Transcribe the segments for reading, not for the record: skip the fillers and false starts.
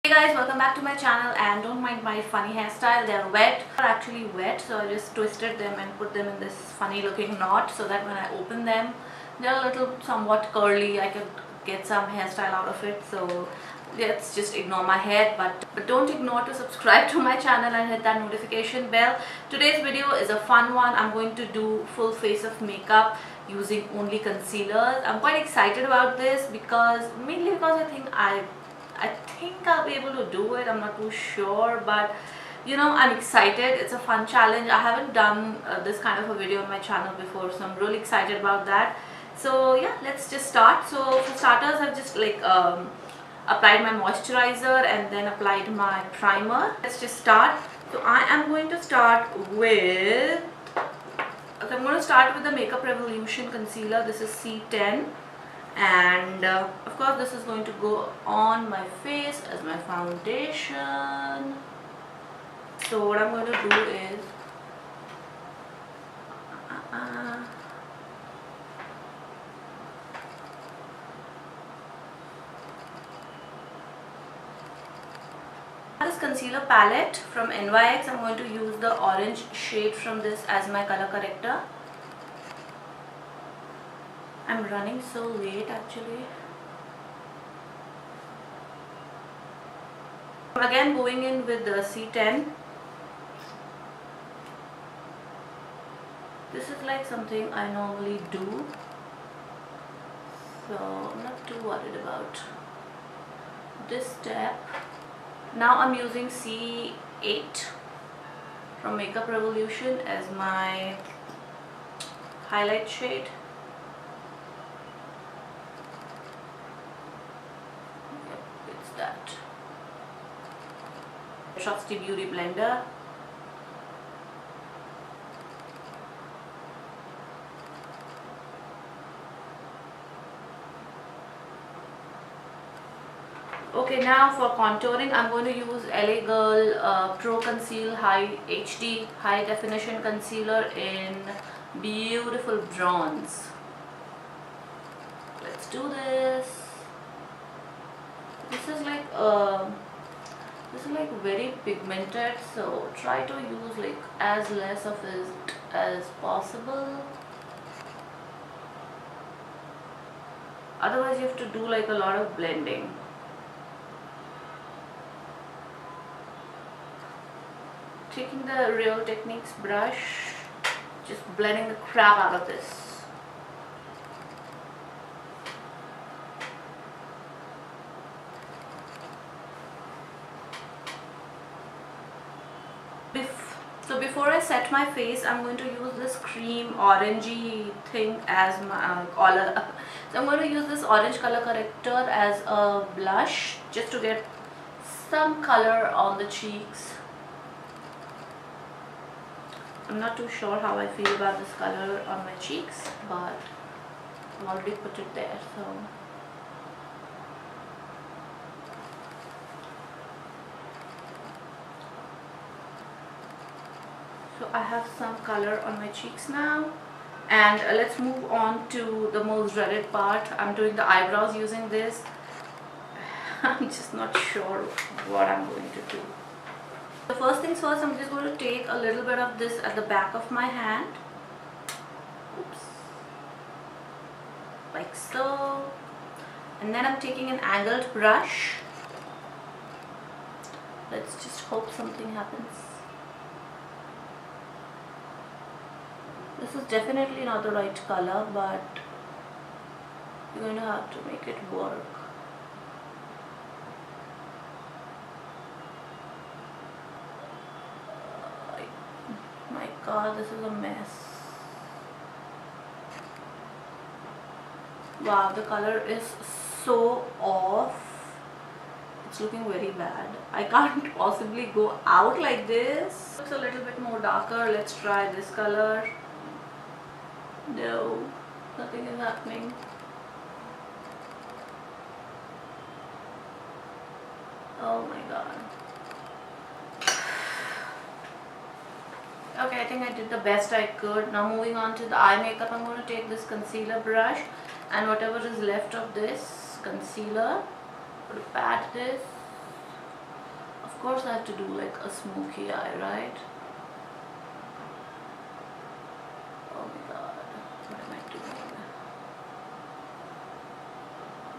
Hey guys, welcome back to my channel, and don't mind my funny hairstyle. They're wet, they're actually wet, so I just twisted them and put them in this funny looking knot so that when I open them they're a little somewhat curly. I could get some hairstyle out of it, so let's just ignore my hair, but don't ignore to subscribe to my channel and hit that notification bell. Today's video is a fun one. I'm going to do full face of makeup using only concealers. I'm quite excited about this mainly because I think I'll be able to do it. I'm not too sure, but you know, I'm excited. It's a fun challenge. I haven't done this kind of a video on my channel before, so I'm really excited about that. So yeah, let's just start. So for starters, I've just applied my moisturizer and then applied my primer. Let's just start. So I am going to start with the Makeup Revolution concealer. This is C10. And of course this is going to go on my face as my foundation. So what I'm going to do is this concealer palette from NYX. I'm going to use the orange shade from this as my color corrector. I'm running so late actually. I'm again going in with the C10. This is like something I normally do, so I'm not too worried about this step. Now I'm using C8 from Makeup Revolution as my highlight shade. That trusty beauty blender. Okay, now for contouring, I'm going to use LA Girl Pro Conceal High HD High Definition Concealer in beautiful bronze. Let's do this. This is like very pigmented, so try to use like as less of it as possible. Otherwise you have to do like a lot of blending. Taking the Real Techniques brush, just blending the crap out of this. So before I set my face, I'm going to use this cream orangey thing as my color. So I'm going to use this orange color corrector as a blush just to get some color on the cheeks. I'm not too sure how I feel about this color on my cheeks, but I've already put it there. So I have some color on my cheeks now, and let's move on to the most dreaded part. I'm doing the eyebrows using this. I'm just not sure what I'm going to do. The first things first, I'm just going to take a little bit of this at the back of my hand. Oops. Like so. And then I'm taking an angled brush. Let's just hope something happens. This is definitely not the right color, but you're going to have to make it work. My God, this is a mess. Wow, the color is so off. It's looking very bad. I can't possibly go out like this. Looks a little bit more darker. Let's try this color. No, nothing is happening. Oh my God. Okay, I think I did the best I could. Now moving on to the eye makeup, I'm going to take this concealer brush and whatever is left of this concealer, I'm going to pat this course I have to do like a smoky eye, right? Oh my god, what am I doing?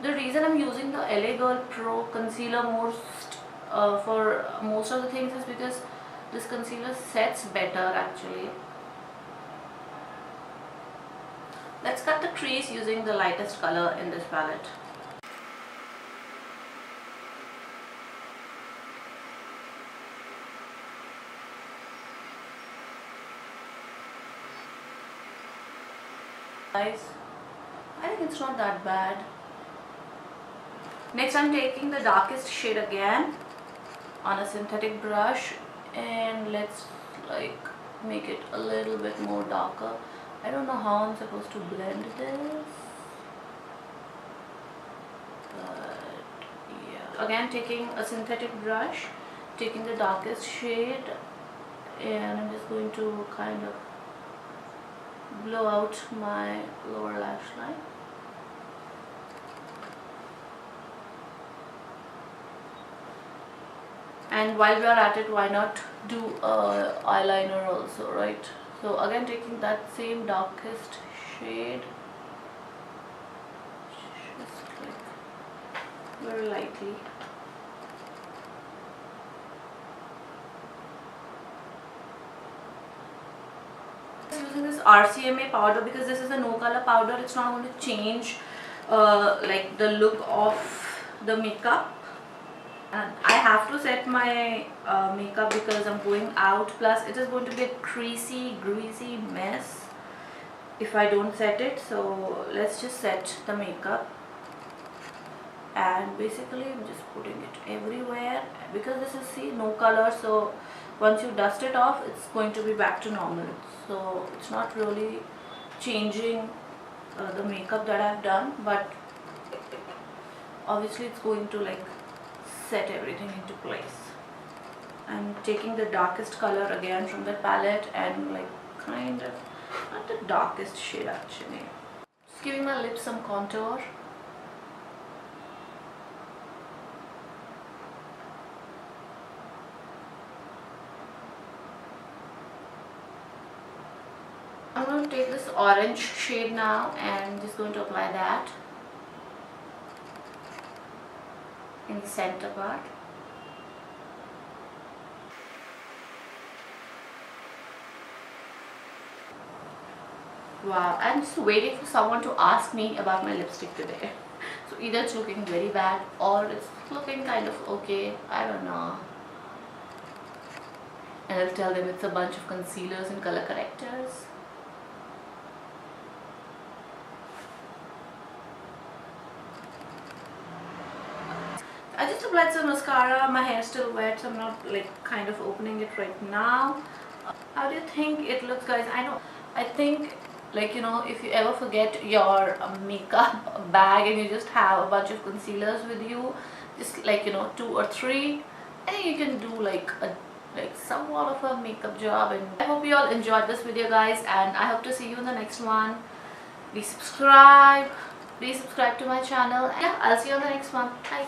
The reason I'm using the LA Girl Pro concealer for most of the things is because this concealer sets better actually. Let's cut the crease using the lightest color in this palette. Guys, I think it's not that bad. Next I'm taking the darkest shade again on a synthetic brush, and let's like make it a little bit more darker. I don't know how I'm supposed to blend this, but yeah. Again taking a synthetic brush, taking the darkest shade, and I'm just going to kind of blow out my lower lash line. And while we are at it, why not do eyeliner also, right? So again taking that same darkest shade, just like very lightly. Using this RCMA powder because this is a no color powder. It's not going to change like the look of the makeup. And I have to set my makeup because I'm going out, plus it is going to be a creasy, greasy mess if I don't set it. So let's just set the makeup, and basically I'm just putting it everywhere because this is, see, no color, so once you dust it off it's going to be back to normal. So it's not really changing the makeup that I've done, but obviously it's going to like set everything into place. I'm taking the darkest color again from the palette and like kind of, not the darkest shade actually, just giving my lips some contour. I'm going to take this orange shade now and just going to apply that in the center part. Wow, I'm just waiting for someone to ask me about my lipstick today. So either it's looking very bad or it's looking kind of okay, I don't know. And I'll tell them it's a bunch of concealers and color correctors. I just applied some mascara. My hair is still wet, so I'm not like kind of opening it right now. How do you think it looks, guys? I think, like, you know, if you ever forget your makeup bag and you just have a bunch of concealers with you, just like, you know, 2 or 3, I think you can do like somewhat of a makeup job. And I hope you all enjoyed this video, guys, and I hope to see you in the next one. Please subscribe to my channel. Yeah, I'll see you on the next one. Bye.